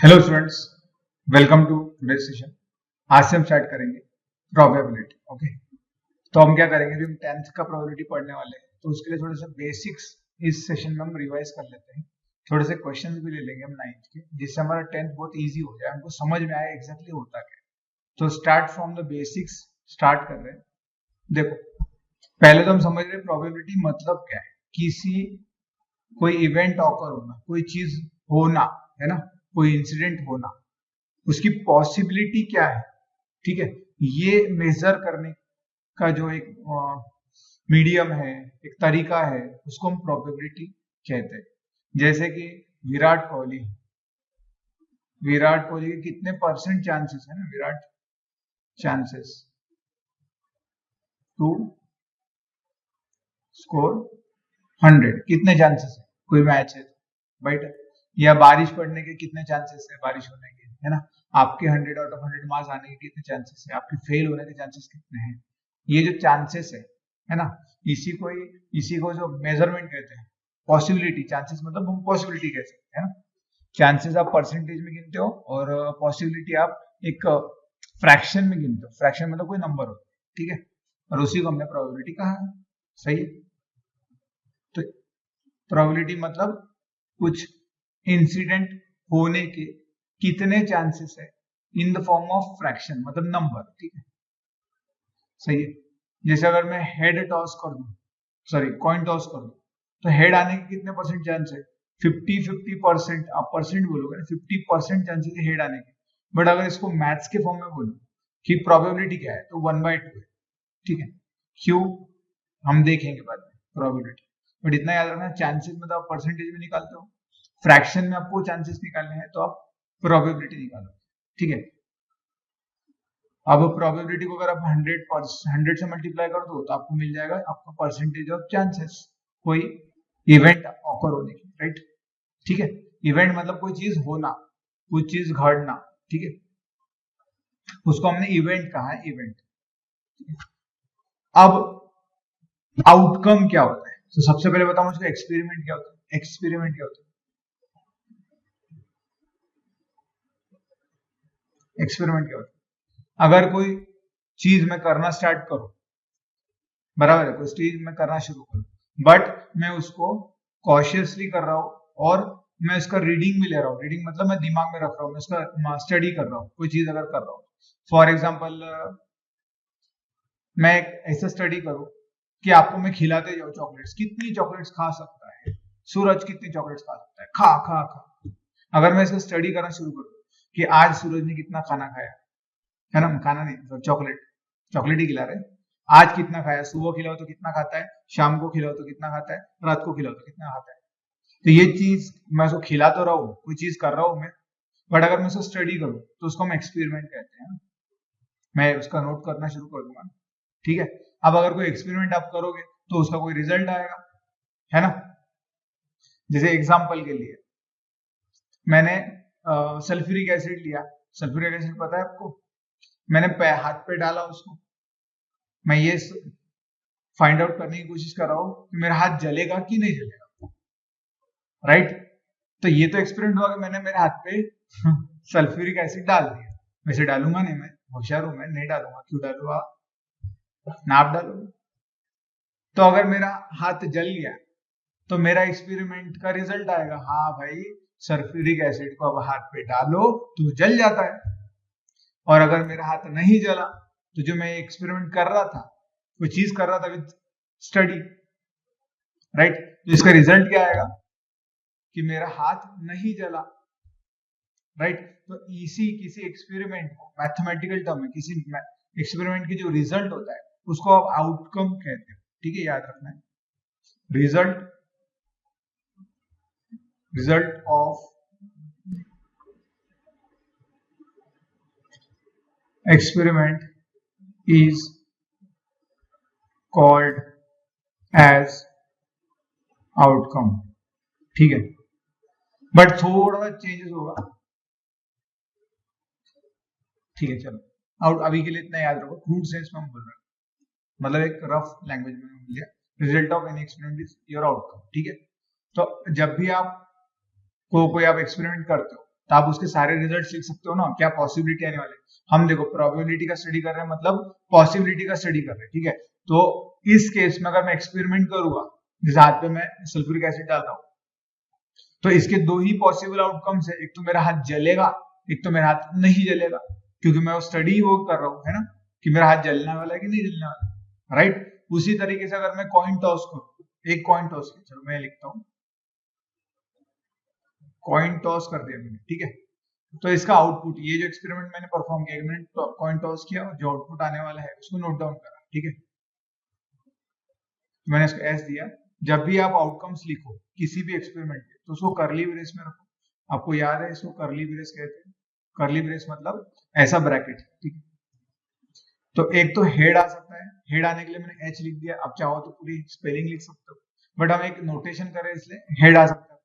Hello students, welcome to today session. आज से हम स्टार्ट करेंगे प्रोबेबिलिटी। ओके, तो हम क्या करेंगे, जो हम 10th का प्रोबेबिलिटी पढ़ने वाले हैं, तो उसके लिए थोड़े से बेसिक्स इस सेशन में हम रिवाइज कर लेते हैं। थोड़े से क्वेश्चंस भी ले लेंगे हम 9th के, जिससे हमारा 10th बहुत इजी हो जाए, हमको समझ में आए एग्जैक्टली होता क्या है। तो start from the basics start कर रहे हैं। देखो, पहले तो हम समझ रहे हैं प्रोबेबिलिटी मतलब क्या है। किसी कोई इवेंट ऑकर होना, कोई चीज होना, है ना, कोई इंसिडेंट होना, उसकी पॉसिबिलिटी क्या है। ठीक है, ये मेजर करने का जो एक मीडियम है, एक तरीका है, उसको हम प्रोबेबिलिटी कहते हैं। जैसे कि विराट कोहली के कितने परसेंट चांसेस है ना, विराट चांसेस टू स्कोर 100, कितने चांसेस है, कोई मैच है राइट। या बारिश पड़ने के कितने चांसेस है, बारिश होने के, है ना। आपके 100 आउट ऑफ 100 मार्क्स आने के कितने चांसेस है, आपके फेल होने के चांसेस कितने हैं। ये जो चांसेस है ना, इसी को जो मेजरमेंट कहते हैं। पॉसिबिलिटी, चांसेस मतलब हम पॉसिबिलिटी कह सकते हैं ना। चांसेस आप परसेंटेज में गिनते हो और पॉसिबिलिटी आप एक फ्रैक्शन में गिनते हो। फ्रैक्शन मतलब कोई नंबर हो, ठीक है, और उसी को हमने प्रोबेबिलिटी कहा है। सही है, तो प्रोबेबिलिटी मतलब कुछ इंसिडेंट होने के कितने चांसेस है in the form of fraction, मतलब नंबर। ठीक है, सही है। जैसे अगर मैं हेड टॉस कर दूं, सॉरी कॉइन टॉस कर दूं, तो हेड आने के कितने परसेंट चांस है, 50% आप परसेंट बोलोगे ना, 50% चांसेस है हेड आने के। बट अगर इसको मैथ्स के फॉर्म में बोलूं कि प्रोबेबिलिटी क्या है, तो 1/2 है। ठीक है, क्यों हम देखेंगे बाद में प्रोबेबिलिटी। बट इतना याद रखना, चांसेस में तो आप परसेंटेज में निकालते हो, फ्रैक्शन में आपको चांसेस निकालने हैं, तो आप प्रोबेबिलिटी निकालो। ठीक है, अब प्रोबेबिलिटी को अगर आप 100 से मल्टीप्लाई कर दो, तो आपको मिल जाएगा आपका परसेंटेज ऑफ चांसेस कोई इवेंट ऑकर होने की, राइट। ठीक है, इवेंट मतलब कोई चीज होना, कोई चीज घटना। ठीक है, उसको हमने इवेंट कहा है, इवेंट। अब आउटकम क्या होता है, तो सबसे पहले बताओ मुझको एक्सपेरिमेंट क्या होता है। एक्सपेरिमेंट क्या होता है, एक्सपेरिमेंट क्या होता है। अगर कोई चीज मैं करना स्टार्ट करूं, बराबर है, कोई चीज मैं करना शुरू करूं, बट मैं उसको कॉशियसली कर रहा हूं और मैं उसका रीडिंग भी ले रहा हूँ। रीडिंग मतलब मैं दिमाग में रख रहा हूँ, मैं उसका स्टडी कर रहा हूँ। कोई चीज अगर कर रहा हूँ, फॉर एग्जाम्पल मैं ऐसा स्टडी करूँ कि आपको मैं खिलाते जाऊँ चॉकलेट्स, कितनी चॉकलेट्स खा सकता है सूरज, कितनी चॉकलेट्स खा सकता है, खा खा खा। अगर मैं इसका स्टडी करना शुरू करूँ कि आज सूरज ने कितना खाना खाया, है ना, खाना नहीं, चॉकलेट, चॉकलेट ही खिला रहे, आज कितना खाया, सुबह खिलाओ तो कितना खाता है, शाम को खिलाओ तो कितना खाता है, रात को खिलाओ तो कितना खाता है। तो ये चीज मैं उसको खिला तो रहा हूँ, कोई चीज कर रहा हूँ मैं, बट अगर मैं उसको स्टडी करूँ तो उसको हम एक्सपेरिमेंट कहते हैं। मैं उसका नोट करना शुरू कर दूंगा। ठीक है, अब अगर कोई एक्सपेरिमेंट आप करोगे तो उसका कोई रिजल्ट आएगा, है ना। जैसे एग्जाम्पल के लिए मैंने सल्फ्यूरिक एसिड लिया। सल्फ्यूरिक एसिड पता है आपको, मैंने हाथ पे डाला उसको, मैं ये फाइंड आउट करने की कोशिश कर रहा हूँ कि मेरा हाथ जलेगा कि नहीं जलेगा, राइट। तो ये तो एक्सपेरिमेंट हुआ कि मैंने मेरे हाथ पे सल्फ्यूरिक एसिड डाल दिया। वैसे डालूंगा नहीं, मैं होशियार हूं, मैं नहीं डालूंगा। क्यों डालूंगा, ना आप डालोगे। तो अगर मेरा हाथ जल गया तो मेरा एक्सपेरिमेंट का रिजल्ट आएगा, हाँ भाई सल्फ्यूरिक एसिड को अब हाथ पे डालो तो जल जाता है। और अगर मेरा हाथ नहीं जला तो जो मैं एक्सपेरिमेंट कर रहा था, कोई चीज कर रहा था विद स्टडी, राइट, तो इसका रिजल्ट क्या आएगा कि मेरा हाथ नहीं जला, राइट। तो किसी एक्सपेरिमेंट को मैथमेटिकल टर्म में, किसी एक्सपेरिमेंट की जो रिजल्ट होता है उसको आप आउटकम कहते हैं। ठीक है, याद रखना है, result of experiment is called as outcome। ठीक है, बट थोड़ा चेंजेस होगा। ठीक है, चलो आउट अभी के लिए इतना याद रखो। क्रूड सेंस में हम बोल रहे हैं, मतलब एक रफ लैंग्वेज में बोल दिया, result of any experiment is your outcome. ठीक है, तो जब भी आप को कोई आप एक्सपेरिमेंट करते हो तो आप उसके सारे रिजल्ट्स लिख सकते हो ना, क्या पॉसिबिलिटी आने वाले। हम देखो प्रोबेबिलिटी का स्टडी कर रहे हैं, मतलब पॉसिबिलिटी का स्टडी कर रहे हैं, ठीक है। तो इस केस में अगर मैं एक्सपेरिमेंट करूंगा, जिस हाथ पे मैं सल्फ्यूरिक एसिड डाल रहा हूँ, तो इसके दो ही पॉसिबल आउटकम्स है, एक तो मेरा हाथ जलेगा, एक तो मेरा हाथ नहीं जलेगा, क्योंकि मैं वो स्टडी वो कर रहा हूँ, है ना, कि मेरा हाथ जलने वाला है कि नहीं जलने वाला, राइट। उसी तरीके से अगर मैं कॉइन टॉस करूँ, एक कॉइन टॉस किया, चलो मैं लिखता हूँ, कॉइन टॉस कर दिया मैंने, ठीक है। तो इसका आउटपुट, ये जो एक्सपेरिमेंट मैंने परफॉर्म किया, मैंने कॉइन टॉस किया, जो आउटपुट आने वाला है उसको नोट डाउन करा, ठीक है। मैंने इसको एस दिया। जब भी आप आउटकम्स लिखो किसी भी एक्सपेरिमेंट के, तो उसको करली ब्रेस में रखो। आपको याद है इसको करली ब्रेस कहते हैं। करली ब्रेस मतलब ऐसा ब्रैकेट, ठीक है। तो एक तो हेड आ सकता है, हेड आने के लिए मैंने एच लिख दिया, आप चाहो तो पूरी स्पेलिंग लिख सकते हो, बट हम एक नोटेशन करें इसलिए हेड आ सकता है।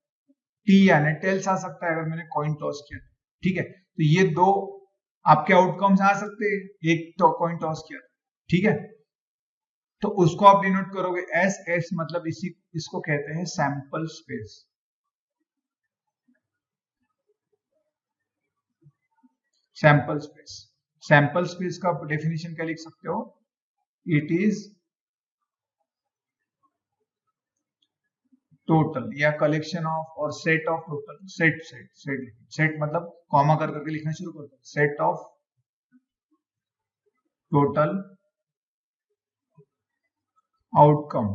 टी यानी टेल्स आ सकता है अगर मैंने कॉइन टॉस किया, ठीक है। तो ये दो आपके आउटकम्स आ सकते हैं, एक तो कॉइन टॉस किया, ठीक है। तो उसको आप डिनोट करोगे एस, एस मतलब इसको कहते हैं sample space. Sample space, sample space का डेफिनेशन क्या लिख सकते हो, इट इज टोटल या कलेक्शन ऑफ और set of total, set set set set मतलब कॉमा कर करके लिखना शुरू कर दो, set of total outcome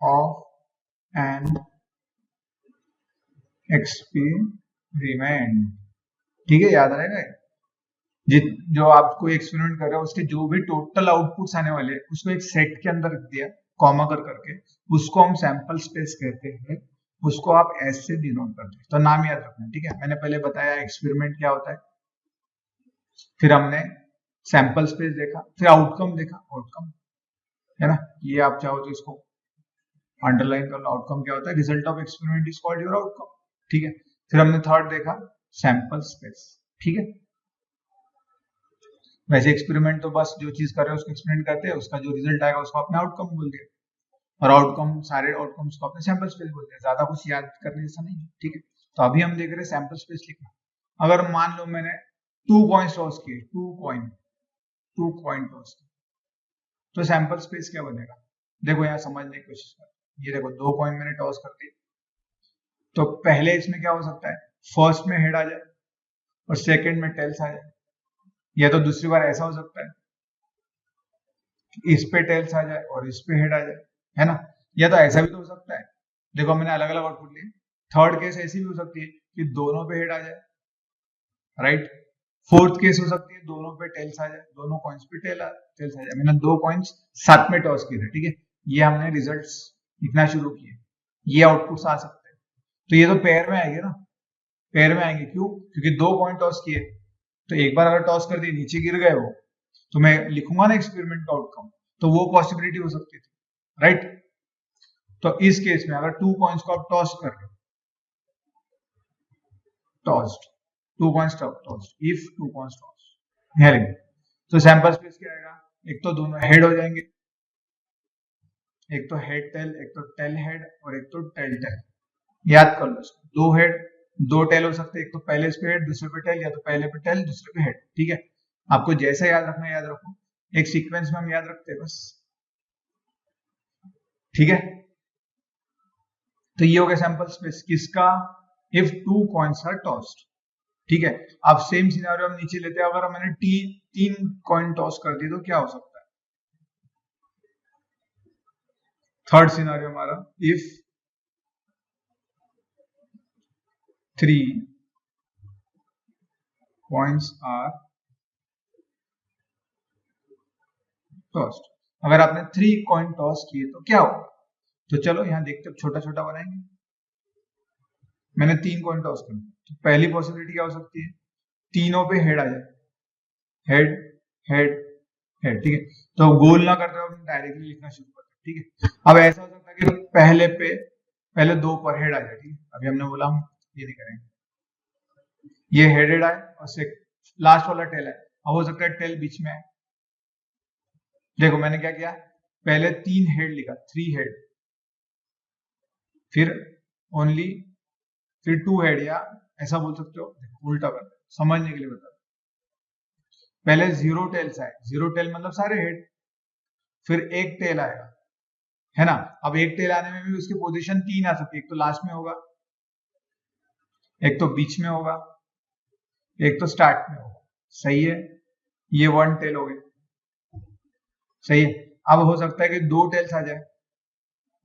of an experiment, ठीक है, याद रहेगा। जो आप कोई एक्सपेरिमेंट कर रहे हो उसके जो भी टोटल आउटपुट्स आने वाले हैं उसको एक सेट के अंदर रख दिया कॉमा कर करके, उसको हम सैंपल स्पेस कहते हैं, उसको आप एस से डिनोट करते हैं। तो नाम याद रखना, ठीक है। मैंने पहले बताया एक्सपेरिमेंट क्या होता है, फिर हमने सैंपल स्पेस देखा, फिर आउटकम देखा, आउटकम है ना, ये आप चाहो तो इसको अंडरलाइन कर लो, आउटकम क्या होता है, result of experiment is called your outcome, ठीक है। फिर हमने थर्ड देखा सैंपल स्पेस, ठीक है। वैसे एक्सपेरिमेंट तो बस जो चीज कर रहे हैं उसको एक्सपेरिमेंट करते हैं, उसका जो रिजल्ट आएगा उसको आपने आउटकम बोल दिया, और आउटकम सारे आउटकम्स को आपने सैंपल स्पेस बोल दिया, ज्यादा कुछ याद करने जैसा नहीं है, ठीक है। तो अभी हम देख रहे हैं सैंपल स्पेस लिखना। अगर मान लो मैंने 2 कॉइन टॉस किए, 2 कॉइन टॉस किए, तो सैंपल स्पेस क्या बनेगा, देखो यहाँ समझने की कोशिश कर, ये देखो 2 कॉइन मैंने टॉस कर दिए, तो पहले इसमें क्या हो सकता है, फर्स्ट में हेड आ जाए और सेकंड में टेल्स आ जाए, या तो दूसरी बार ऐसा हो सकता है कि इस पे टेल्स आ जाए और इस पे हेड आ जाए, है ना, या तो ऐसा भी तो हो सकता है, देखो मैंने अलग अलग आउटपुट लिए। थर्ड केस ऐसी भी हो सकती है कि दोनों पे हेड आ जाए, राइट। फोर्थ केस हो सकती है दोनों पे टेल्स आ जाए, दोनों कॉइन्स पे टेल्स आ जाए। मैंने 2 कॉइन्स साथ में टॉस किए थे, ठीक है, ये हमने रिजल्ट्स लिखना शुरू किए, ये आउटपुट्स आ सकते हैं। तो ये तो पेयर में आएंगे ना, पेयर में आएंगे, क्यों, क्योंकि 2 कॉइन टॉस किए, तो एक बार अगर टॉस कर दिए नीचे गिर गए वो, तो मैं लिखूंगा ना एक्सपेरिमेंट का आउटकम, तो वो पॉसिबिलिटी हो सकती थी, राइट। तो इस केस में अगर 2 कॉइन्स को आप टॉस कर रहे हो, tossed 2 coins tossed, if 2 coins tossed, यह लिखेंगे। तो सैंपल स्पेस क्या आएगा, एक तो दोनों हेड हो जाएंगे, एक तो हेड टेल, एक तो टेल हेड और एक तो टेल टेल, याद कर लो इसको, 2 हेड 2 टेल हो सकते हैं, एक तो पहले इस पे हेड दूसरे पे टेल, या तो पहले पे टेल दूसरे पे हेड, ठीक है। आपको जैसा याद रखना है याद रखो, एक सीक्वेंस में हम याद रखते हैं बस, ठीक है। तो ये हो गया सैंपल स्पेस किसका, इफ 2 कॉइन्स आर टॉस्ड, ठीक है। अब सेम सिनेरियो हम नीचे लेते हैं, अगर मैंने 3 कॉइन टॉस कर दी तो क्या हो सकता है, थर्ड सिनेरियो हमारा, इफ 3 कॉइन्स आर टॉस्ड, अगर आपने 3 कॉइन टॉस किए तो क्या होगा, तो चलो यहां देखते, छोटा छोटा बनाएंगे। मैंने 3 कॉइन टॉस कर दिए, तो पहली पॉसिबिलिटी क्या हो सकती है, तीनों पे हेड आ जाए, हेड हेड हेड, ठीक है। तो गोल ना करते हुए डायरेक्टली लिखना शुरू करते हैं, ठीक है। अब ऐसा हो सकता है कि पहले 2 पर हेड आ जाए, ठीक है, अभी हमने बोला हम ये नहीं करेंगे, ये हेडेड आए और लास्ट वाला टेल है, अब हो सकता है टेल बीच में आए। देखो मैंने क्या किया, पहले 3 हेड लिखा, 3 हेड, फिर ओनली, फिर 2 हेड या ऐसा बोल सकते हो, उल्टा कर, समझने के लिए बता। पहले जीरो टेल्स आए, जीरो टेल मतलब सारे हेड, फिर एक टेल आएगा, है ना। अब एक टेल आने में भी उसकी पोजीशन 3 आ सकती है, एक तो लास्ट में होगा, एक तो बीच में होगा, एक तो स्टार्ट में होगा, सही है। ये वन टेल हो गए, सही है। अब हो सकता है कि दो टेल्स आ जाए,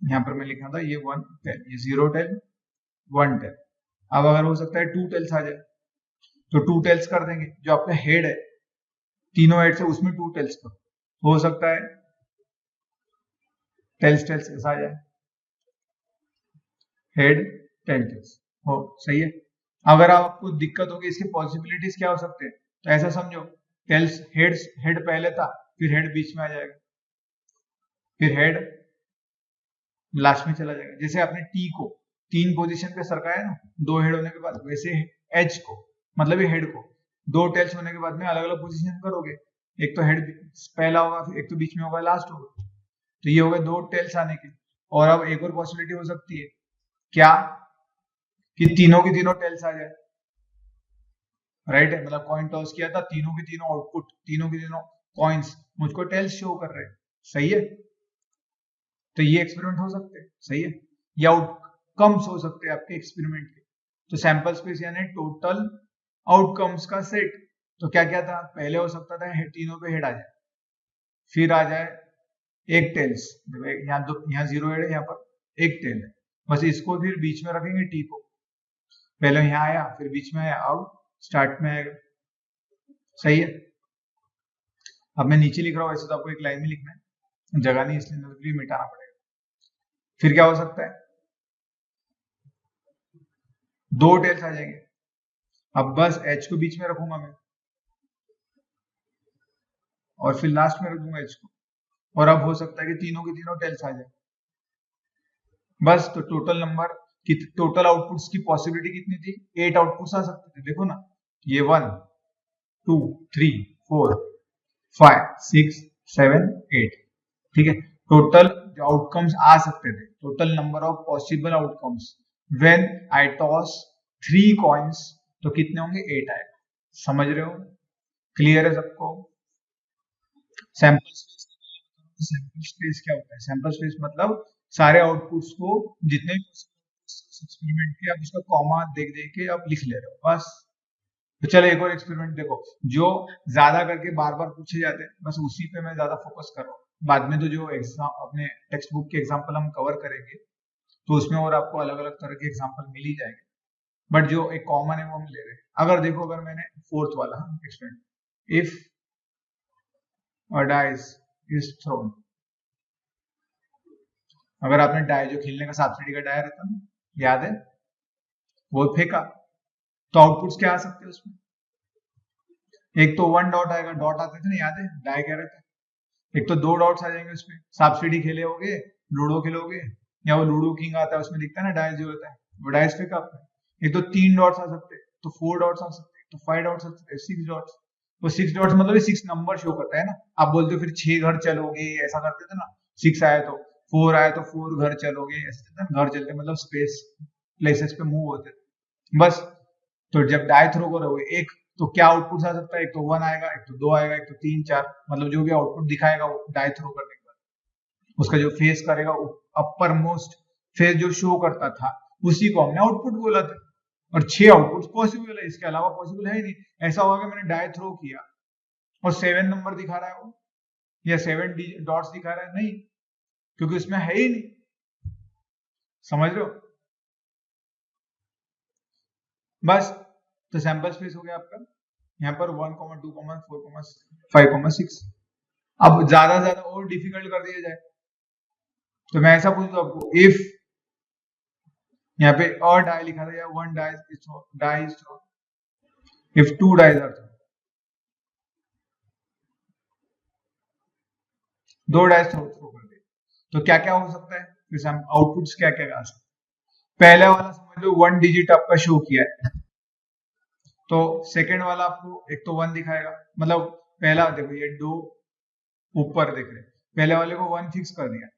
यहां पर मैं लिखा था ये वन टेल, ये जीरो टेल, वन टेल। अब अगर हो सकता है टू टेल्स आ जाए, तो टू टेल्स कर देंगे, जो आपका हेड है तीनों हेड से उसमें टू टेल्स कर, हो सकता है टेल्स टेल्स ऐसा आ जाए, हेड टेल टेल्स हो, सही है। अगर आपको दिक्कत होगी इसकी पॉसिबिलिटीज क्या हो सकते हैं, तो ऐसा समझो टेल्स हेड पहले था, फिर हेड बीच में आ जाएगा, फिर हेड लास्ट में चला जाएगा। जैसे आपने टी को तीन पोजीशन पे सरकाया ना दो हेड होने के बाद, वैसे एच को मतलब ये हेड को दो टेल्स होने के बाद में अलग अलग पोजीशन करोगे, एक तो हेड पहला होगा, एक तो बीच में होगा, लास्ट होगा, तो ये हो गए दो टेल्स आने के। और अब एक और पॉसिबिलिटी हो सकती है क्या, कि तीनों की तीनों टेल्स आ जाए, राइट है, मतलब कॉइन टॉस किया था, तीनों की तीनों आउटपुट, तीनों की तीनों कॉइन्स मुझको टेल्स शो कर रहे हैं, सही है। तो ये एक्सपेरिमेंट हो सकते हैं, सही है। ये आउटकम्स हो सकते हैं आपके एक्सपेरिमेंट के। तो सैंपल स्पेस यानी टोटल आउटकम्स का सेट। तो क्या क्या था, पहले हो सकता था तीनों पे हेड आ जाए, फिर आ जाए एक टेल्स, यहाँ जीरो हेड है, यहाँ पर एक टेल है, बस इसको फिर बीच में रखेंगे टी को, पहले यहाँ आया फिर बीच में आया, अब स्टार्ट में आएगा, सही है। अब मैं नीचे लिख रहा हूँ, वैसे तो आपको एक लाइन में लिखना है, जगह नहीं इसलिए मिटाना पड़ेगा। फिर क्या हो सकता है, दो टेल्स आ जाएंगे, अब बस एच को बीच में रखूंगा मैं, और फिर लास्ट में रख दूंगा एच को, और अब हो सकता है कि तीनों की तीनों टेल्स आ जाए, बस। तो टोटल नंबर की टोटल आउटपुट्स की पॉसिबिलिटी कितनी थी, 8 आउटपुट्स आ सकते थे, देखो ना, ये 1 2 3 4 5 6 7 8, ठीक है। टोटल जो आउटकम्स आ सकते थे, total number of possible outcomes when I toss 3 coins, तो कितने होंगे, 8 आएगा, समझ रहे हो, क्लियर है सबको। सैंपल स्पेस, सैंपल स्पेस क्या होता है, सैंपल स्पेस मतलब सारे आउटपुट्स को, जितने एक्सपेरिमेंट के, आप उसका कॉमा देख देख के आप लिख ले रहे हो, बस। तो चलो एक और एक्सपेरिमेंट देखो, जो ज्यादा करके बार बार पूछे जाते हैं, बस उसी पे मैं ज्यादा फोकस कर रहा हूँ। बाद में तो जो एग्जाम अपने टेक्स्ट बुक के एग्जाम्पल हम कवर करेंगे, तो उसमें और आपको अलग अलग तरह के एग्जाम्पल मिल ही जाएंगे, बट जो एक कॉमन है वो हम ले रहे हैं। अगर देखो, अगर मैंने फोर्थ वाला experiment, if a dice is throne, अगर आपने डाई, जो खेलने का सांप सीढ़ी का डाई रहता है, याद है, वो फेंका, तो आउटपुट्स क्या आ सकते हैं उसमें, एक तो वन डॉट आएगा, डॉट आते थे ना, याद है, डाई कह रहे थे, एक तो दो डॉट्स आ जाएंगे उसमें, सांप सीढ़ी खेले होगे, लूडो खेलोगे, या वो लूडो किंग आता है उसमें दिखता है ना डाइस जो होता है, वो डाइस फेंका आपने, एक तो 3 डॉट्स आ सकते हैं, तो 4 डॉट्स आ सकते हैं, तो 5 डॉट्स आ सकते हैं, 6 डॉट्स। वो 6 डॉट्स मतलब 6 नंबर शो करता है ना, आप बोलते हो फिर 6 घर चलोगे, ऐसा करते थे ना, 6 आए तो 4 आए तो 4 घर चलोगे, ऐसे घर चलते मतलब स्पेस प्लेसेस पे मूव होते थे, बस। तो जब डाई थ्रो करोगे एक, तो क्या आउटपुट आ सकता है, एक तो 1 आएगा, एक तो 2 आएगा, एक तो 3 4, मतलब जो भी आउटपुट दिखाएगा वो डाई थ्रो करने के बाद उसका जो फेस करेगा, अपर मोस्ट फेस जो शो करता था, उसी को हमने आउटपुट बोला था। और 6 आउटपुट पॉसिबल है, इसके अलावा पॉसिबल है ही नहीं। ऐसा होगा कि मैंने डाई थ्रो किया और 7 नंबर दिखा रहा है वो, या 7 डॉट्स दिखा रहा है, नहीं, क्योंकि उसमें है ही नहीं, समझ रहे हो, बस। तो सैंपल स्पेस हो गया आपका, यहाँ पर 1 2 4 5 6। अब ज्यादा ज्यादा और डिफिकल्ट कर दिया जाए, तो मैं ऐसा पूछता हूँ आपको, इफ यहाँ पे और डाई लिखा था, या 1 die is thrown, if 2 dice are thrown, 2 dice throw कर दे, तो क्या क्या हो सकता है, जैसे हम आउटपुट्स क्या क्या आ सकते हैं। पहले वाला समझ लो 1 डिजिट आपका शो किया है, तो सेकंड वाला आपको एक तो 1 दिखाएगा, मतलब पहला देखो ये 2 ऊपर देख रहे, पहले वाले को 1 फिक्स कर दिया,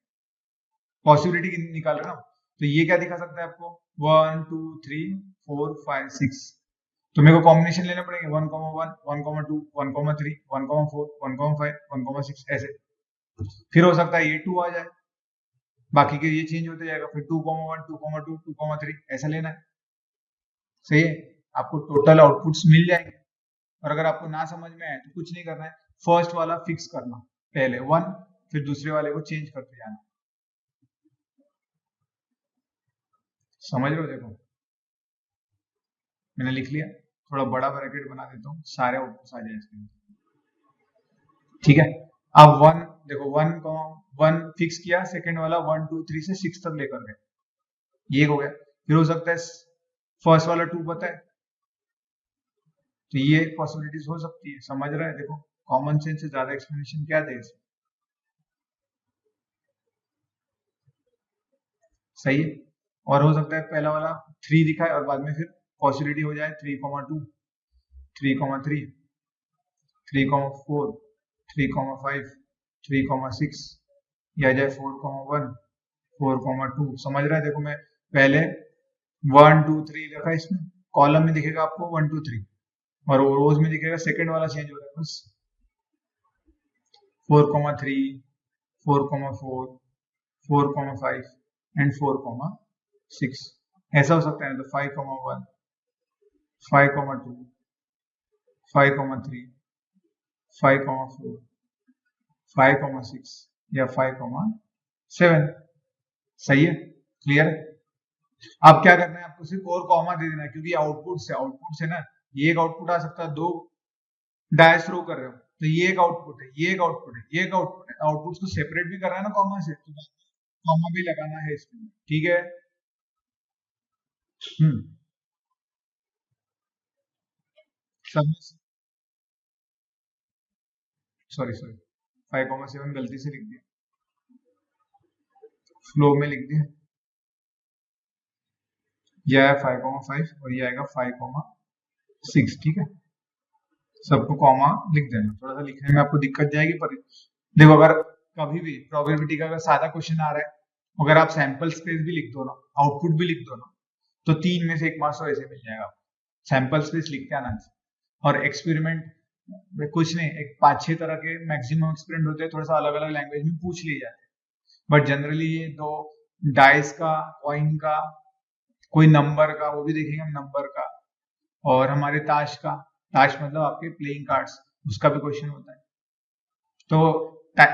पॉसिबिलिटी निकाल रहे ना, तो ये क्या दिखा सकता है आपको, 1 2 3 4 5 6, तो मेरे को कॉम्बिनेशन लेने पड़ेंगे 1,1 1,2 1,3 1,4 1,5 1,6 ऐसे। फिर हो सकता है ये 2 आ जाए, बाकी के ये चेंज होते जाएगा, फिर 2,1 2,2 2,3 ऐसा लेना है। सही है, आपको टोटल आउटपुट्स मिल जाएंगे। और अगर आपको ना समझ में आए तो कुछ नहीं करना है, फर्स्ट वाला फिक्स करना पहले 1, फिर दूसरे वाले को चेंज करते जाना। समझ रहे हो? देखो मैंने लिख लिया, थोड़ा बड़ा ब्रैकेट बना देता हूँ, सारे आउटपुट्स आ जाए इसके अंदर। ठीक है, अब 1 देखो 1 फिक्स किया, सेकंड वाला 1 2 3 से 6 तक लेकर गए, ये हो गया। फिर हो सकता है फर्स्ट वाला 2 पता है, तो ये पॉसिबिलिटीज हो सकती है। समझ रहा है? देखो कॉमन सेंस से ज्यादा एक्सप्लेनेशन क्या दे इसमें। सही है। और हो सकता है पहला वाला 3 दिखाए और बाद में फिर पॉसिबिलिटी हो जाए 3,2 3,3 3,4 3,5 3,6, या जाए 4,1 4,2। समझ रहा है? देखो मैं पहले 1 2 3 रखा, इसमें कॉलम में दिखेगा आपको 1 2 3 और रोज में दिखेगा सेकंड वाला चेंज हो रहा है बस। 4,3 4,4 4,5 एंड 4,6 ऐसा हो सकता है। तो 5,1 5,2 5,3 5,4 5,6 या 5,7। सही है? क्लियर है? अब क्या करना है, आपको सिर्फ और कॉमा दे देना है, क्योंकि आउटपुट से ना, ये एक आउटपुट आ सकता है, दो डायस थ्रो कर रहे हो तो ये एक आउटपुट है, ये एक आउटपुट है, ये एक आउटपुट है। आउटपुट्स को सेपरेट भी करना है ना कॉमा से, तो कॉमा भी लगाना है इसमें। ठीक है? सब सॉरी 5,7 गलती से लिख दिया, फ्लो में लिख दिया। यह है 5,5 और ये आएगा 5,6। ठीक है, सबको कॉमा लिख देना। थोड़ा सा लिखने में आपको दिक्कत जाएगी, पर देखो अगर कभी भी प्रोबेबिलिटी का अगर सादा क्वेश्चन आ रहा है, अगर आप सैंपल स्पेस भी लिख दो ना, आउटपुट भी लिख दो ना, तो 3 में से 1 मार्क्स तो ऐसे मिल जाएगा। सैंपल स्पेस लिख के आना चाहिए। और एक्सपेरिमेंट में कुछ नहीं, एक 5-6 तरह के मैक्सिमम एक्सपेरिमेंट होते हैं, थोड़ा सा अलग अलग लैंग्वेज में पूछ लिए जाते हैं, बट जनरली ये दो डाइस का, कॉइन का, कोई नंबर का, वो भी देखेंगे हम नंबर का, और हमारे ताश का, ताश मतलब आपके प्लेइंग कार्ड्स, उसका भी क्वेश्चन होता है। तो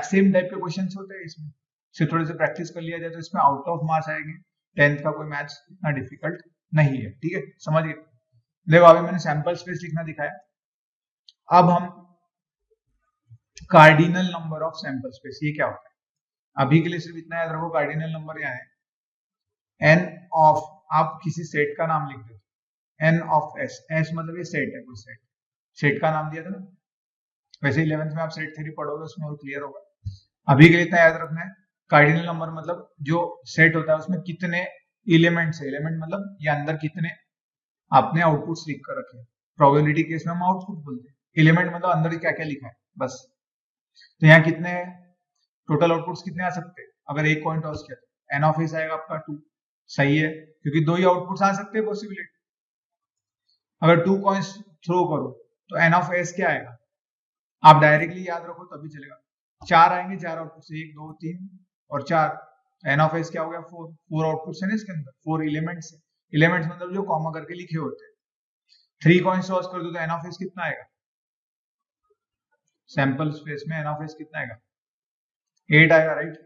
सेम टाइप के क्वेश्चन होते हैं इसमें, से थोड़े से प्रैक्टिस कर लिया जाए तो इसमें आउट ऑफ मार्क्स आएंगे। 10th का कोई मैथ्स इतना डिफिकल्ट नहीं है। ठीक है, समझ गए? देखो अभी मैंने सैंपल स्पेस लिखना दिखाया, अब हम cardinal number of sample space, ये क्या होता है अभी के लिए सिर्फ इतना याद रखो। कार्डिनल नंबर यहाँ है एन ऑफ, आप किसी सेट का नाम लिख दो, एन ऑफ एस, एस मतलब ये सेट है, कोई सेट, सेट का नाम दिया था ना, वैसे 11th में आप सेट थ्योरी पढ़ोगे उसमें और क्लियर होगा। अभी के लिए इतना याद रखना है, कार्डिनल नंबर मतलब जो सेट होता है उसमें कितने एलिमेंट्स है, एलिमेंट मतलब ये अंदर कितने आपने आउटपुट्स लिख कर रखे। प्रोबेबिलिटी केस में हम आउटपुट बोलते हैं, एलिमेंट मतलब अंदर क्या क्या लिखा है बस। तो यहाँ कितने टोटल आउटपुट्स कितने आ सकते हैं, अगर एक कॉइन टॉस किया तो एन ऑफ एस आएगा आपका 2। सही है, क्योंकि दो ही आउटपुट्स आ सकते हैं पॉसिबिलिटी। अगर 2 कॉइन्स थ्रो करो तो एन ऑफ एस क्या आएगा, आप डायरेक्टली याद रखो तभी चलेगा। 4 आएंगे, 4 आउटपुट, 1 2 3 और 4, एन ऑफ एस क्या हो गया 4। 4 आउटपुट्स है ना इसके अंदर, 4 एलिमेंट्स है। एलिमेंट्स मतलब जो कॉमा करके लिखे होते हैं। 3 कॉइन्स टॉस कर दो तो एन ऑफ एस कितना आएगा, सैंपल स्पेस में एन ऑफ एस कितना आएगा, 8 आएगा, राइट।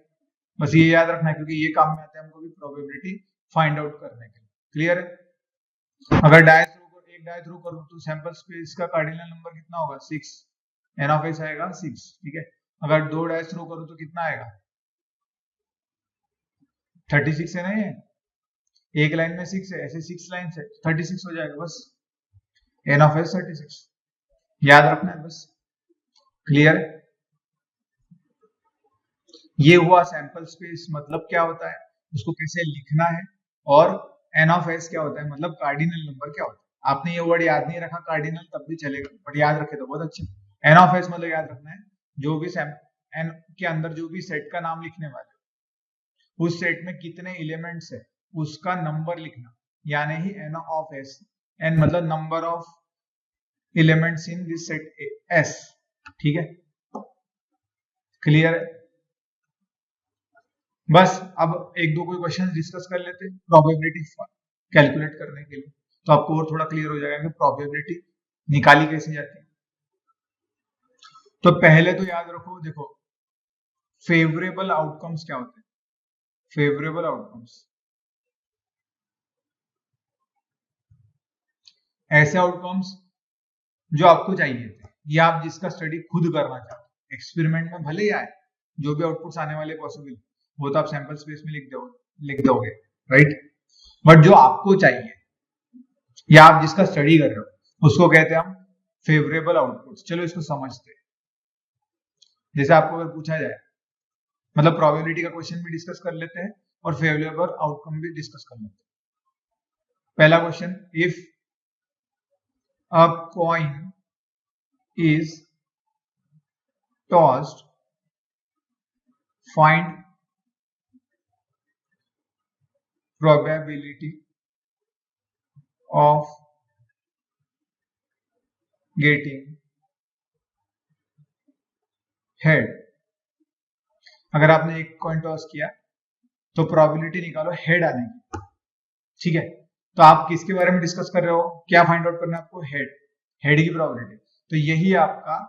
बस ये याद रखना है, क्योंकि ये काम में आता है हमको भी प्रोबेबिलिटी फाइंड आउट करने के लिए। क्लियर है? अगर डायस एक डाय थ्रू करूं तो सैंपल स्पेस का कार्डिनल नंबर कितना होगा 6, एन ऑफ एस आएगा 6। ठीक है, अगर 2 डायस थ्रू करूं तो कितना आएगा 36 है ना, ये एक लाइन में 6 है, ऐसे 6 लाइन है 36 हो जाएगा बस, एन ऑफ एस 36 याद रखना है बस। क्लियर है? ये हुआ सैंपल स्पेस मतलब क्या होता है, उसको कैसे लिखना है, और एन ऑफ एस क्या होता है मतलब कार्डिनल नंबर क्या होता है। आपने ये वर्ड याद नहीं रखा कार्डिनल तब भी चलेगा, बट याद रखे तो बहुत अच्छा। एन ऑफ एस मतलब याद रखना है जो भी एन के अंदर जो भी सेट का नाम लिखने वाले, उस सेट में कितने एलिमेंट्स है उसका नंबर लिखना, यानी ही n ऑफ s, n मतलब number of elements in this set s, ठीक है, क्लियर है। बस अब एक दो कोई क्वेश्चन डिस्कस कर लेते हैं प्रोबेबिलिटी कैलकुलेट करने के लिए, तो आपको और थोड़ा क्लियर हो जाएगा कि प्रोबेबिलिटी निकाली कैसे जाती है। तो पहले तो याद रखो, देखो फेवरेबल आउटकम्स क्या होते हैं। फेवरेबल आउटकम्स ऐसे आउटकम्स जो आपको चाहिए थे या आप जिसका स्टडी खुद करना चाहते हो। एक्सपेरिमेंट में भले ही आए, जो भी आउटपुट्स आने वाले पॉसिबल वो तो आप सैंपल स्पेस में लिख दोगे, राइट। बट जो आपको चाहिए या आप जिसका स्टडी कर रहे हो उसको कहते हैं हम फेवरेबल आउटपुट्स। चलो इसको समझते हैं। जैसे आपको अगर पूछा जाए, मतलब प्रोबेबिलिटी का क्वेश्चन भी डिस्कस कर लेते हैं और फेवरेबल आउटकम भी डिस्कस कर लेते हैं। पहला question, if a coin is tossed, find probability of getting head। अगर आपने एक कॉइन टॉस किया तो प्रोबेबिलिटी निकालो हेड आने की, ठीक है। तो आप किसके बारे में डिस्कस कर रहे हो, क्या फाइंड आउट करना है आपको, हेड, हेड की प्रोबेबिलिटी। तो यही आपका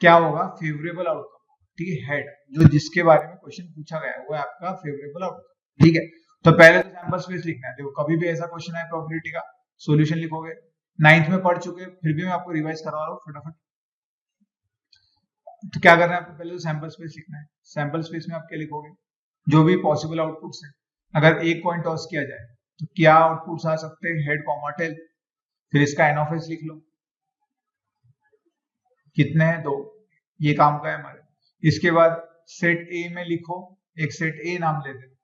क्या होगा, फेवरेबल आउटकम, ठीक है। हेड जो जिसके बारे में क्वेश्चन पूछा गया है वो है आपका फेवरेबल आउटकम, ठीक है। तो पहले तो सैंपल स्पेस लिखना है। देखो कभी भी ऐसा क्वेश्चन है प्रोबेबिलिटी का, सॉल्यूशन लिखोगे, 9th में पढ़ चुके, फिर भी मैं आपको रिवाइज करवा रहा हूँ फटाफट। तो क्या करना है आपको, पहले तो सैंपल स्पेस लिखना है। सैंपल स्पेस में आप क्या लिखोगे, जो भी पॉसिबल आउटपुट्स है। अगर एक कॉइन टॉस किया जाए तो क्या आउटपुट्स आ सकते हैं, हेड कॉमा टेल। फिर इसका एन ऑफ एस लिख लो, कितने हैं, 2, ये काम का है हमारे। इसके बाद सेट ए में लिखो, एक सेट ए नाम ले दे।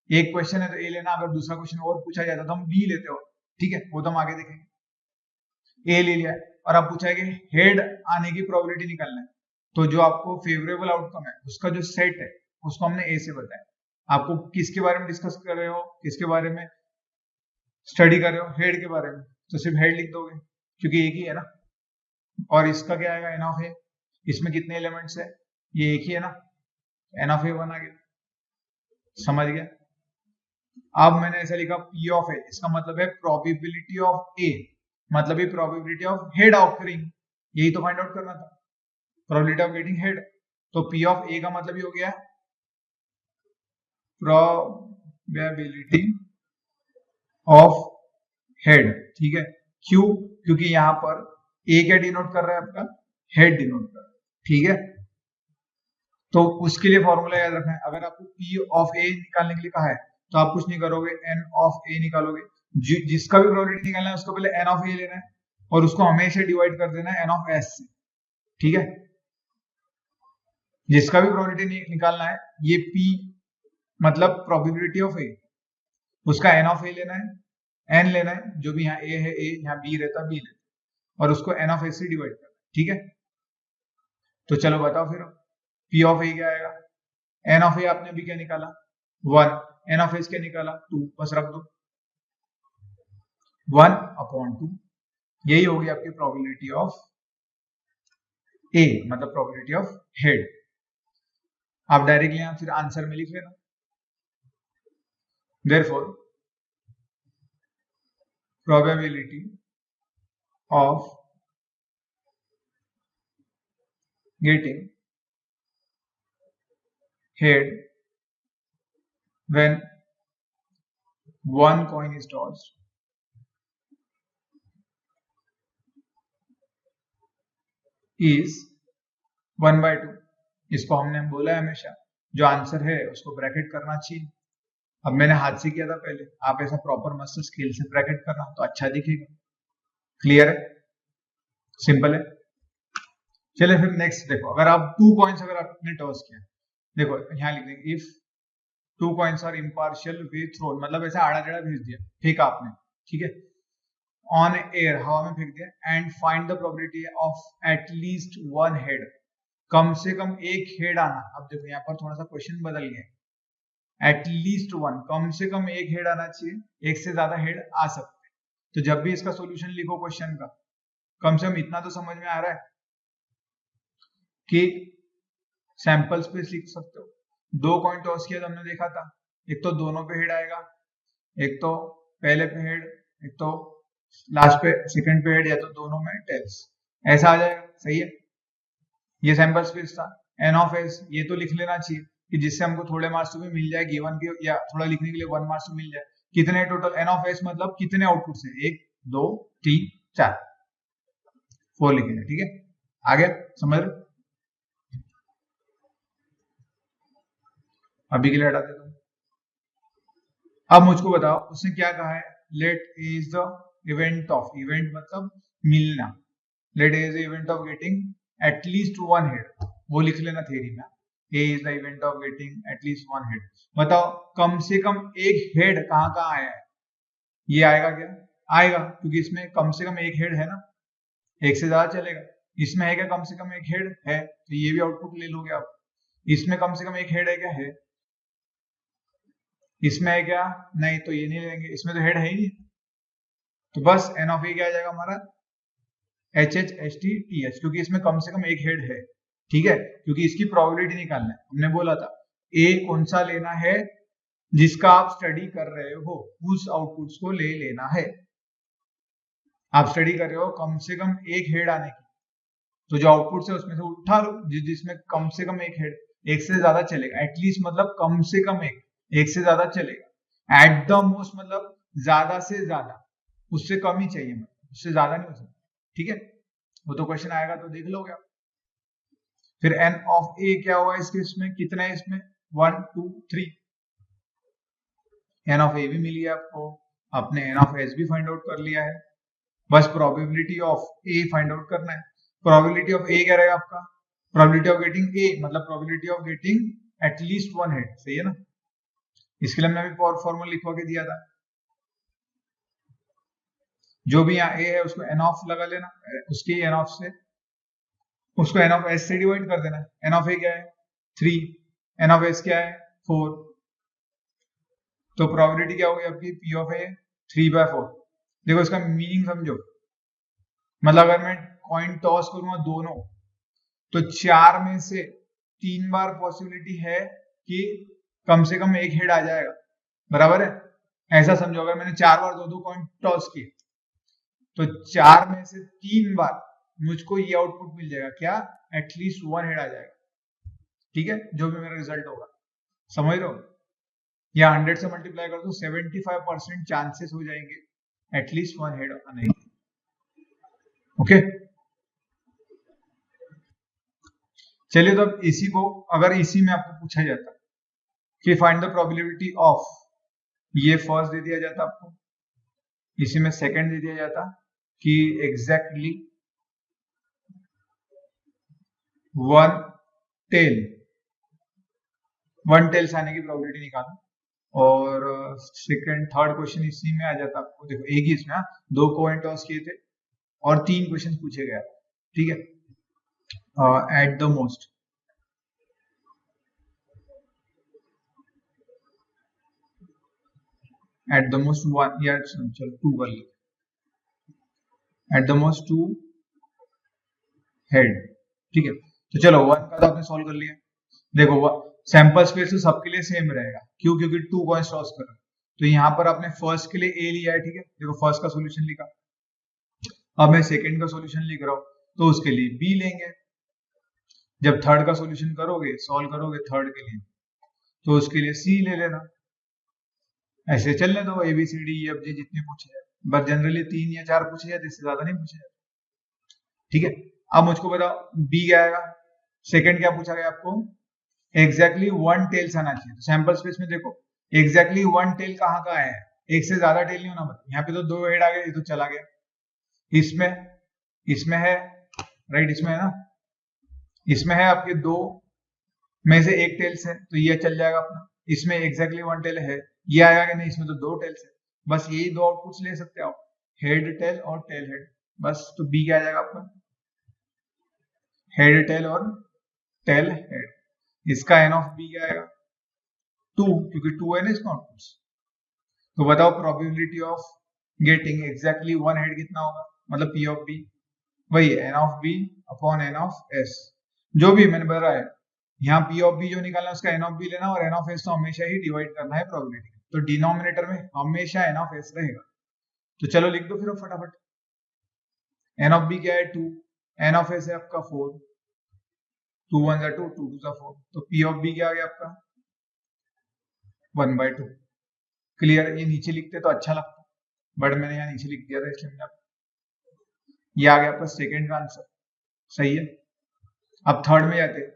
एक क्वेश्चन है तो ए लेना, अगर दूसरा क्वेश्चन और पूछा जाता तो हम बी लेते हो, ठीक है, वो तो हम आगे देखेंगे। ए ले लिया और अब पूछा है कि हेड आने की प्रोबेबिलिटी निकालना है। तो जो आपको फेवरेबल आउटकम है उसका जो सेट है उसको हमने ए से बताया। आपको किसके बारे में डिस्कस कर रहे हो, किसके बारे में स्टडी कर रहे हो, हेड के बारे में, तो सिर्फ हेड लिख दोगे क्योंकि एक ही है ना। और इसका क्या आएगा, एन ऑफ ए। इसमें कितने एलिमेंट्स है, ये एक ही है ना, एन ऑफ ए 1 आ गया, समझ गया। अब मैंने ऐसा लिखा P ऑफ ए, इसका मतलब है प्रोबेबिलिटी ऑफ ए, मतलब ये प्रोबेबिलिटी ऑफ हेड ऑकरिंग, यही तो फाइंड आउट करना था, प्रोबेबिलिटी ऑफ गेटिंग हेड। तो P ऑफ ए का मतलब ये हो गया प्रोबेबिलिटी ऑफ हेड, ठीक है। क्यों, क्योंकि यहां पर ए क्या डिनोट कर रहा है आपका, हेड डिनोट कर रहा है, ठीक है। तो उसके लिए फॉर्मूला याद रखना है। अगर आपको P ऑफ ए निकालने के लिए कहा है तो आप कुछ नहीं करोगे, N ऑफ ए निकालोगे। जिसका भी प्रोबेबिलिटी निकालना है उसको पहले N ऑफ ए लेना है और उसको हमेशा डिवाइड कर देना है N ऑफ S से, ठीक है। जिसका भी प्रोबेबिलिटी निकालना है, ये P मतलब प्रोबेबिलिटी ऑफ ए, उसका N ऑफ ए लेना है, N लेना है, जो भी यहाँ A है A, यहाँ B रहता B लेता, और उसको N ऑफ S से डिवाइड करना, ठीक है। तो चलो बताओ फिर P ऑफ ए क्या आएगा, N ऑफ ए आपने अभी क्या निकाला 1, N ऑफ एस क्या निकाला 2, बस रख दो 1/2, यही होगी आपकी प्रोबेबिलिटी ऑफ ए, मतलब प्रोबेबिलिटी ऑफ हेड। आप डायरेक्टली यहां फिर आंसर में लिख लेना। Therefore probability of getting head when one coin is tossed is 1/2। इसको हमने बोला है हमेशा जो आंसर है उसको ब्रैकेट करना चाहिए। अब मैंने हाथ से किया था पहले, आप ऐसा प्रॉपर मस्त स्केल से ब्रैकेट करना तो अच्छा दिखेगा। क्लियर है, सिंपल है। चलिए फिर नेक्स्ट देखो, अगर आप 2 कॉइन्स अगर आपने टॉस किया, देखो यहाँ लिख देंगे if 2 coins are impartial way thrown, मतलब ऐसा आड़ा टेढ़ा भेज दिया, फेंका आपने, ठीक है, ऑन एयर, हवा में फेंक दिया, and find the probability of at least 1 head, कम से कम एक हेड आना। अब देखो यहाँ पर थोड़ा सा क्वेश्चन बदल गया, एटलीस्ट वन, कम से कम एक हेड आना चाहिए, एक से ज्यादा हेड आ सकते हैं। तो जब भी इसका सोल्यूशन लिखो क्वेश्चन का, कम से कम इतना तो समझ में आ रहा है कि सैंपल स्पेस लिख सकते हो। दो कॉइन टॉस किया तो हमने देखा था, एक तो दोनों पे हेड आएगा, एक तो पहले पे हेड, एक तो लास्ट पे सेकंड पे हेड, या तो दोनों में टेल्स, ऐसा आ जाएगा। सही है, ये सैंपल स्पेस था। एन ऑफ एस ये तो लिख लेना चाहिए कि जिससे हमको थोड़े मार्क्स भी मिल जाए गिवन के, या थोड़ा लिखने के लिए 1 मार्क्स मिल जाए। कितने टोटल एन ऑफ एस मतलब कितने आउटपुट्स है, 1 2 3 4, 4 लिखेंगे। ठीक है, आगे समझ रहे? अभी के लिए हटा देता हूं। अब मुझको बताओ उसने क्या कहा है, let is the event of, event मतलब मिलना, let is the event of getting at least one head, वो लिख लेना थ्योरी में। A is the event of getting at least one head. बताओ कम से कम एक हेड कहाँ कहाँ आया है, ये आएगा क्या? आएगा, क्योंकि इसमें कम से कम एक हेड है ना, एक से ज्यादा चलेगा। इसमें है क्या कम से कम एक हेड है, तो ये भी आउटपुट ले लोगे आप। इसमें कम से कम एक हेड है क्या? है। इसमें है क्या? नहीं, तो ये नहीं लेंगे, इसमें तो हेड है ही नहीं। तो बस एन ऑफ ए क्या आ जाएगा हमारा, H H H T T H, क्योंकि इसमें कम से कम एक हेड है। ठीक है, क्योंकि इसकी प्रोबेबिलिटी निकालना है। हमने बोला था ए कौन सा लेना है, जिसका आप स्टडी कर रहे हो उस आउटपुट्स को ले लेना है। आप स्टडी कर रहे हो कम से कम एक हेड आने की, तो जो आउटपुट है उसमें से उठा लो जिसमें कम से कम एक हेड, एक से ज्यादा चलेगा। एटलीस्ट मतलब कम से कम एक से ज्यादा चलेगा। एट द मोस्ट मतलब ज्यादा से ज्यादा, उससे कम ही चाहिए, मतलब उससे ज्यादा नहीं हो सकता। ठीक है, वो तो क्वेश्चन आएगा तो देख लोगे आप। फिर एन ऑफ ए क्या हुआ इसके, इसमें कितना है, इसमें 1 2 3। एन ऑफ ए भी मिली है आपको, आपने एन ऑफ एस भी फाइंड आउट कर लिया है। बस probability of A find out करना है। प्रोबेबिलिटी ऑफ ए क्या रहेगा आपका, प्रोबेबिलिटी ऑफ गेटिंग ए मतलब probability of getting at least one head. सही है ना, इसके लिए मैंने भी फॉर्मूला लिखवा के दिया था। जो भी यहाँ ए है उसको एन ऑफ लगा लेना, उसके एन ऑफ से उसको एन ऑफ एस से डिवाइड कर देना। एन ऑफ ए क्या है 3, एन ऑफ एस क्या है 4, तो प्रोबेबिलिटी क्या होगी आपकी पी ऑफ ए 3/4। देखो इसका मीनिंग समझो, मतलब अगर मैं कॉइन टॉस करूंगा दोनों, तो 4 में से 3 बार पॉसिबिलिटी है कि कम से कम एक हेड आ जाएगा, बराबर है। ऐसा समझो अगर मैंने 4 बार दो कॉइन टॉस किए, तो 4 में से 3 बार मुझको ये आउटपुट मिल जाएगा, क्या? एटलीस्ट वन हेड आ जाएगा। ठीक है, जो भी मेरा रिजल्ट होगा, समझ रहे हो? या 100 से मल्टीप्लाई कर दो, 75% चांसेस हो जाएंगे एटलीस्ट वन हेड आने के। ओके, चलिए तो अब इसी को, अगर इसी में आपको पूछा जाता कि फाइंड द प्रोबेबिलिटी ऑफ, ये फर्स्ट दे दिया जाता आपको, इसी में सेकंड दे दिया जाता कि एग्जैक्टली वन टेल्स आने की प्रोबेबिलिटी निकालो, और सेकंड थर्ड क्वेश्चन इसी में आ जाता आपको। देखो एक ही इसमें 2 कॉइन टॉस किए थे और 3 क्वेश्चन पूछे गए। ठीक है, एट द मोस्ट वन, या चलो 2 कर लो, एट द मोस्ट 2 हेड। ठीक है, तो चलो 1 का तो आपने सॉल्व कर लिया। देखो सैंपल स्पेस तो सबके लिए सेम रहेगा, क्यों? क्योंकि 2 कॉइंस टॉस कर रहे हो। तो यहाँ पर आपने फर्स्ट के लिए ए लिया है। ठीक है, देखो फर्स्ट का सोल्यूशन लिखा, अब मैं सेकंड का सोल्यूशन लिख रहा हूँ, तो उसके लिए बी लेंगे। जब थर्ड का सोल्यूशन करोगे, सॉल्व करोगे थर्ड के लिए, तो उसके लिए सी ले लेना। ऐसे चलने दो, A B C D E F G जितने पूछे जाए, बस जनरली 3 या 4 पूछे जाते, इससे ज्यादा नहीं पूछे जाते। ठीक है, अब मुझको बताओ बी क्या आएगा, सेकंड क्या पूछा गया आपको, एग्जैक्टली वन टेल्स आना चाहिए। तो सैंपल स्पेस में देखो एग्जैक्टली वन टेल कहाँ का है, एक से ज्यादा टेल नहीं होना, मतलब यहाँ पे तो 2 हेड आ गए, ये तो चला गया। इसमें है राइट, इसमें है ना, इसमें है आपके 2 में से एक टेल्स है, तो ये चल जाएगा अपना। इसमें एग्जैक्टली वन टेल है, ये आएगा कि नहीं, इसमें तो 2 टेल्स है। बस यही 2 आउटपुट्स ले सकते हो, हेड टेल और टेल हेड। बस, तो बी क्या आ जाएगा आपका, हेड टेल और टेल हेड। इसका एन ऑफ बी क्या आएगा 2, क्योंकि 2 है ना इसका आउटपुट। तो बताओ probability of getting exactly one head कितना होगा, मतलब पी ऑफ बी वही N of B upon N of S, जो भी मैंने बोला है यहाँ पी ऑफ बी जो निकालना है उसका एन ऑफ बी लेना और एन ऑफ एस तो हमेशा ही डिवाइड करना है प्रोबेबिलिटी। तो डिनोमिनेटर में हमेशा एन ऑफ एस रहेगा। तो चलो लिख दो फिर फटाफट। एन ऑफ बी क्या है 2, एन ऑफ एस है आपका 4, 2 1 2 2 2 4, तो पी ऑफ बी क्या आ गया आपका 1/2। क्लियर। ये नीचे लिखते तो अच्छा लगता बट मैंने यहाँ नीचे लिख दिया था इसलिए मैंने ये आ गया आपका सेकेंड का आंसर। सही है। अब थर्ड में जाते हैं।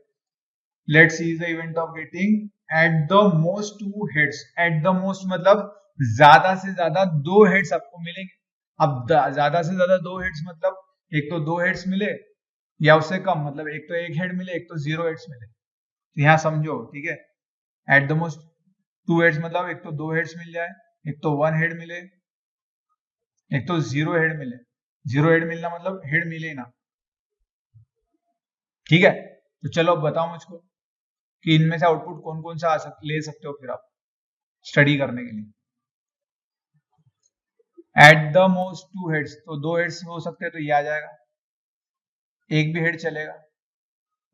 Let's see the event of getting at the most 2 heads. Eight the most मतलब ज्यादा से ज्यादा 2 हेड्स आपको मिलेंगे। अब ज्यादा से ज्यादा 2 हेड्स मतलब एक तो 2 हेड्स मिले या उससे कम, मतलब एक तो 1 हेड मिले एक तो 0 हेड्स मिले। तो यहाँ समझो, ठीक है। एट द मोस्ट 2 हेड्स मतलब एक तो 2 हेड्स मिल जाए, एक तो 1 हेड मिले, एक तो 0 हेड मिले। 0 हेड मिलना मतलब हेड मिले ही ना, ठीक है। तो चलो अब बताओ मुझको कि इनमें से आउटपुट कौन कौन सा ले सकते हो फिर आप स्टडी करने के लिए। एट द मोस्ट 2 हेड्स, तो 2 हेड्स हो सकते हैं, तो ये आ जाएगा। एक भी हेड चलेगा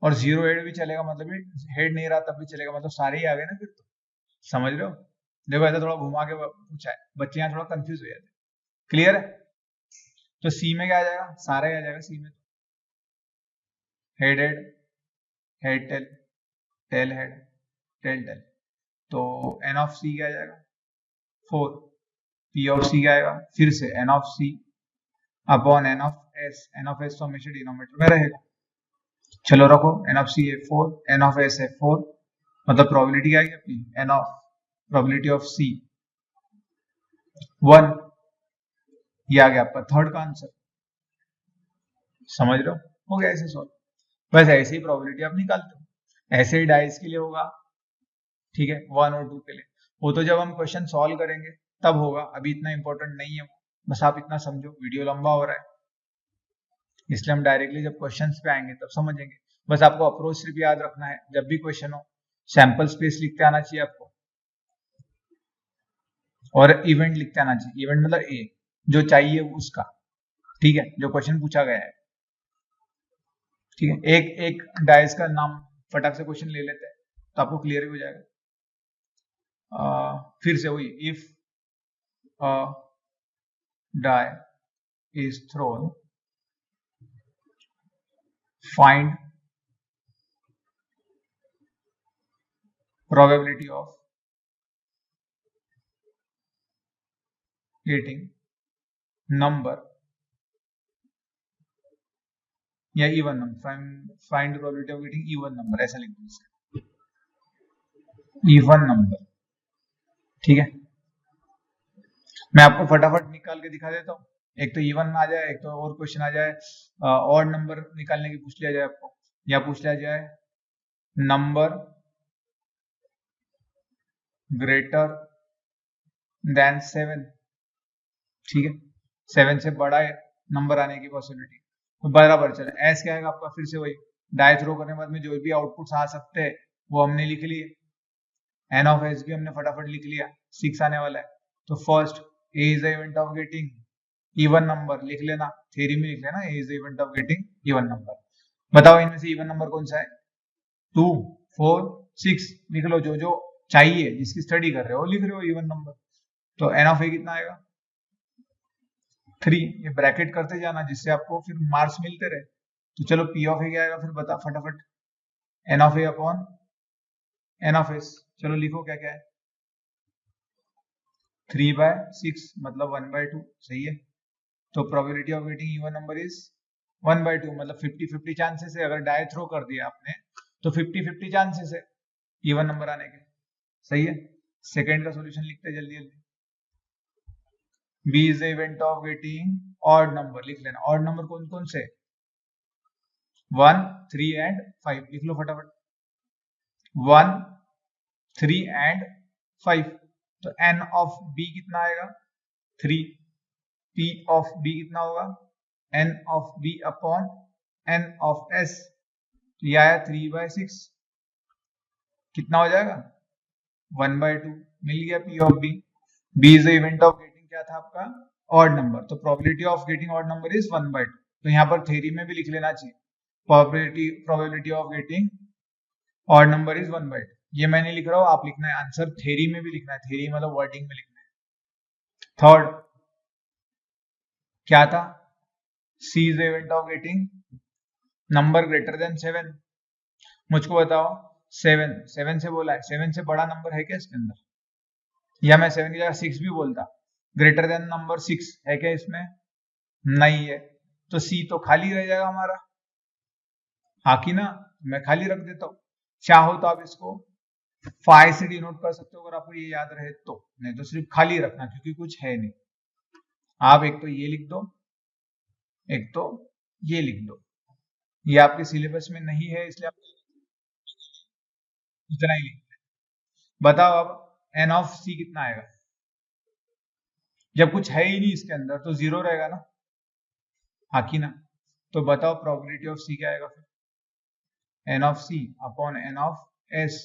और 0 हेड भी चलेगा, मतलब हेड नहीं रहा तब भी चलेगा, मतलब सारे ही आ गए ना फिर। तो समझ रहे हो। देखो ऐसा थोड़ा घुमा के पूछा है, बच्चे यहाँ थोड़ा कंफ्यूज हो जाते हैं। क्लियर है। तो सी में क्या आ जाएगा, सारा ही आ जाएगा सी में। Head head, head tail, tail head, tail tail. तो एन ऑफ सी क्या आ जाएगा 4, पी ऑफ सी क्या आएगा फिर से N of C upon N of S. N of S तो हमेशा डिनोमिनेटर में रहेगा। चलो रखो, एन ऑफ सी है 4, एन ऑफ एस है 4, मतलब प्रोबेबिलिटी क्या है अपनी एन ऑफ प्रोबेबिलिटी ऑफ सी 1। ये आ गया आपका थर्ड का आंसर। समझ रहे हो गया ऐसे सॉल्व। बस ऐसे ही प्रोबेबिलिटी आप निकालते हो। ऐसे ही डाइस के लिए होगा, ठीक है, 1 और 2 के लिए। वो तो जब हम क्वेश्चन सॉल्व करेंगे तब होगा, अभी इतना इंपॉर्टेंट नहीं है। बस आप इतना समझो, वीडियो लंबा हो रहा है इसलिए हम डायरेक्टली जब क्वेश्चंस पे आएंगे तब समझेंगे। बस आपको अप्रोच सिर्फ याद रखना है, जब भी क्वेश्चन हो सैंपल स्पेस लिखते आना चाहिए आपको और इवेंट लिखते आना चाहिए। इवेंट मतलब ए, जो चाहिए उसका, ठीक है, जो क्वेश्चन पूछा गया है। ठीक है, एक एक डाइस का नाम फटाक से क्वेश्चन ले लेते हैं तो आपको क्लियर हो जाएगा। फिर से वही, if die is thrown, find probability of getting number या even number. Find probability of getting even number, ऐसा लिख दो, इवन नंबर। ठीक है, मैं आपको फटाफट निकाल के दिखा देता हूँ। एक तो इवन आ जाए, एक तो और क्वेश्चन आ जाए और नंबर निकालने की पूछ लिया जाए आपको, या पूछ लिया जाए नंबर ग्रेटर देन 7। ठीक है, 7 से बड़ा है नंबर आने की पॉसिबिलिटी, तो बराबर चले। एस क्या आएगा आपका फिर से वही, डाई थ्रो करने के बाद में जो भी आउटपुट्स आ सकते हैं वो हमने लिख लिए। एन ऑफ एस भी हमने फटाफट लिख लिया, 6 आने वाला है। तो first A is the event of getting even number, लिख लेना, थ्योरी में लिख लेना, A is the event of getting even number. बताओ इनमें से इवन नंबर कौन सा है, 2 4 6 लिख लो, जो जो चाहिए जिसकी स्टडी कर रहे हो लिख रहे हो इवन नंबर। तो एन ऑफ ए कितना आएगा 3, ये ब्रैकेट करते जाना जिससे आपको फिर मार्क्स मिलते रहे। तो चलो पी ऑफ ए क्या आएगा फिर बता फटाफट, N of A upon N of S. चलो लिखो क्या क्या है, 3/6 मतलब 1/2। सही है, तो probability of getting even number is 1/2, मतलब 50-50 चांसेस है। अगर डाई थ्रो कर दिया आपने तो 50-50 चांसेस है इवन नंबर आने के। सही है, सेकेंड का सॉल्यूशन लिखते हैं जल्दी जल्दी। B is the event of getting odd number, लिख लेना। ऑड नंबर कौन कौन से, 1 3 एंड 5, लिख लो फटाफट, 1 3 एंड 5। तो एन ऑफ बी कितना आएगा 3, पी ऑफ बी कितना होगा N of B upon N of S. तो यह आया 3/6, कितना हो जाएगा 1/2 मिल गया P of B. B is the event of getting क्या था आपका ऑड नंबर, तो probability of getting odd number is 1/2. तो यहाँ पर थ्योरी में भी लिख लेना चाहिए probability of getting odd number is 1/2. ये मैं नहीं लिख रहा हूँ, आप लिखना है आंसर, थ्योरी में भी लिखना है, थ्योरी मतलब वर्डिंग में लिखना है. थर्ड क्या था, C is the event of getting number greater than 7. मुझको बताओ 7 से बोला है, 7 से बड़ा नंबर है क्या इसके अंदर, या मैं 7 की जगह 6 भी बोलता, ग्रेटर देन नंबर 6 है क्या इसमें, नहीं है, तो C तो खाली रह जाएगा हमारा, हाँ कि ना, मैं खाली रख देता हूँ. चाहो तो आप इसको 5 से डिनोट कर सकते हो अगर आपको ये याद रहे तो, नहीं तो सिर्फ खाली रखना क्योंकि कुछ है नहीं. आप एक तो ये लिख दो, एक तो ये लिख दो, ये आपके सिलेबस में नहीं है इसलिए आप इतना ही लिखते हैं. बताओ अब n ऑफ C कितना आएगा, जब कुछ है ही नहीं इसके अंदर तो 0 रहेगा ना, हाँ कि ना. तो बताओ प्रोबेबिलिटी ऑफ C क्या आएगा फिर, n of C upon n of S,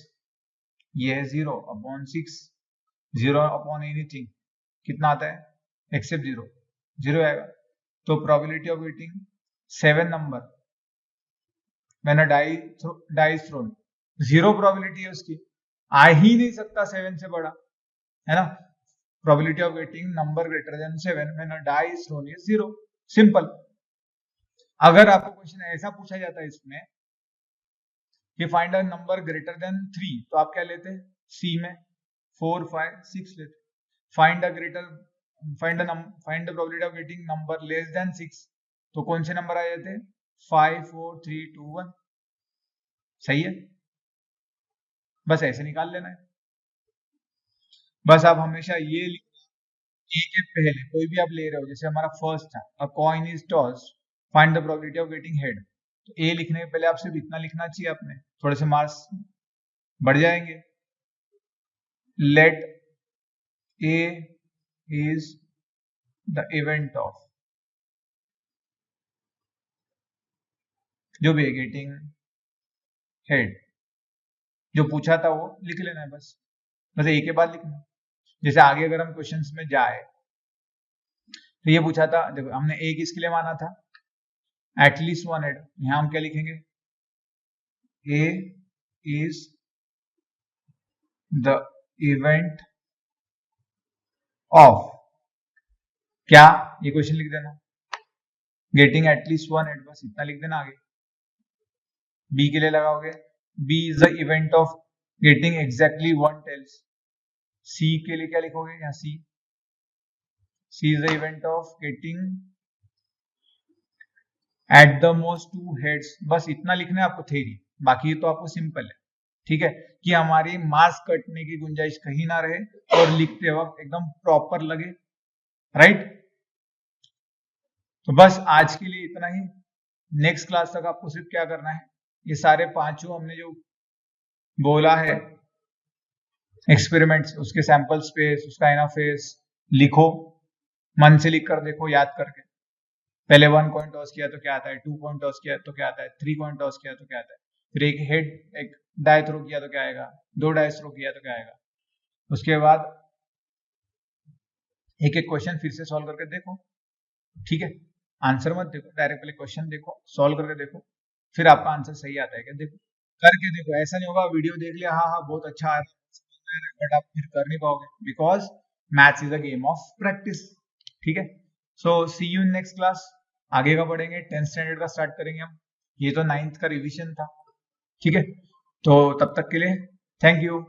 ये है 0 अपॉन 6, 0 अपॉन एनीथिंग कितना आता है, एक्सेप्ट 0, 0 आएगा. तो probability of getting 7 number when a die is thrown, 0 probability है उसकी, आ ही नहीं सकता 7 से बड़ा, है ना. Probability of getting number greater than 7 when a die is thrown is 0. Simple. अगर आपको क्वेश्चन ऐसा पूछा जाता है इसमें कि find a number greater than 3, तो आप क्या लेते, C में 4 5 6 लेते. Find the probability of getting number less than 6, तो कौन से नंबर आ जाते, 5 4 3 2 1. सही है, बस ऐसे निकाल लेना है. बस आप हमेशा ये ए के पहले कोई भी आप ले रहे हो, जैसे हमारा फर्स्ट था अ coin is toss find the probability of getting head, तो ए लिखने के पहले आप सिर्फ इतना लिखना चाहिए, अपने थोड़े से मार्क्स बढ़ जाएंगे. Let A is the event of, जो भी है गेटिंग हेड, जो पूछा था वो लिख लेना है बस ए के बाद लिखना. जैसे आगे अगर हम क्वेश्चंस में जाए तो ये पूछा था, देखो हमने ए किसके लिए माना था, एटलीस्ट 1 हेड, यहां हम क्या लिखेंगे, ए इज द इवेंट ऑफ क्या, ये क्वेश्चन लिख देना, गेटिंग एटलीस्ट 1 हेड, बस इतना लिख देना. आगे बी के लिए लगाओगे, B is the event of getting exactly 1 tails. C के लिए क्या लिखोगे, यहाँ C is the event of getting at the most 2 heads, बस इतना लिखना है आपको थ्योरी, बाकी तो आपको सिंपल है. ठीक है, कि हमारी मार्क्स कटने की गुंजाइश कहीं ना रहे और लिखते वक्त एकदम प्रॉपर लगे. राइट, तो बस आज के लिए इतना ही. नेक्स्ट क्लास तक आपको सिर्फ क्या करना है, ये सारे पांचों हमने जो बोला है एक्सपेरिमेंट्स, उसके सैंपल स्पेस, उसका इंटरफेस लिखो, मन से लिख कर देखो, याद करके. पहले 1 कॉइन टॉस किया तो क्या आता है, 2 कॉइन टॉस किया तो क्या आता है, 3 कॉइन टॉस किया तो क्या आता है, फिर एक डाई थ्रो किया तो क्या आएगा, 2 डाई थ्रो किया तो क्या आएगा. उसके बाद एक एक क्वेश्चन फिर से सॉल्व करके देखो. ठीक है, आंसर मत देखो डायरेक्ट, पहले क्वेश्चन देखो, सॉल्व करके देखो, फिर आपका आंसर सही आता है क्या देखो, करके देखो. ऐसा नहीं होगा वीडियो देख लिया, हाँ हाँ बहुत अच्छा आ रहा है, बट आप फिर कर नहीं पाओगे, because maths is a game of practice. ठीक है, सो सी यू इन नेक्स्ट क्लास. आगे का पढ़ेंगे, 10th स्टैंडर्ड का स्टार्ट करेंगे हम, ये तो 9th का रिविजन था. ठीक है, तो तब तक के लिए थैंक यू.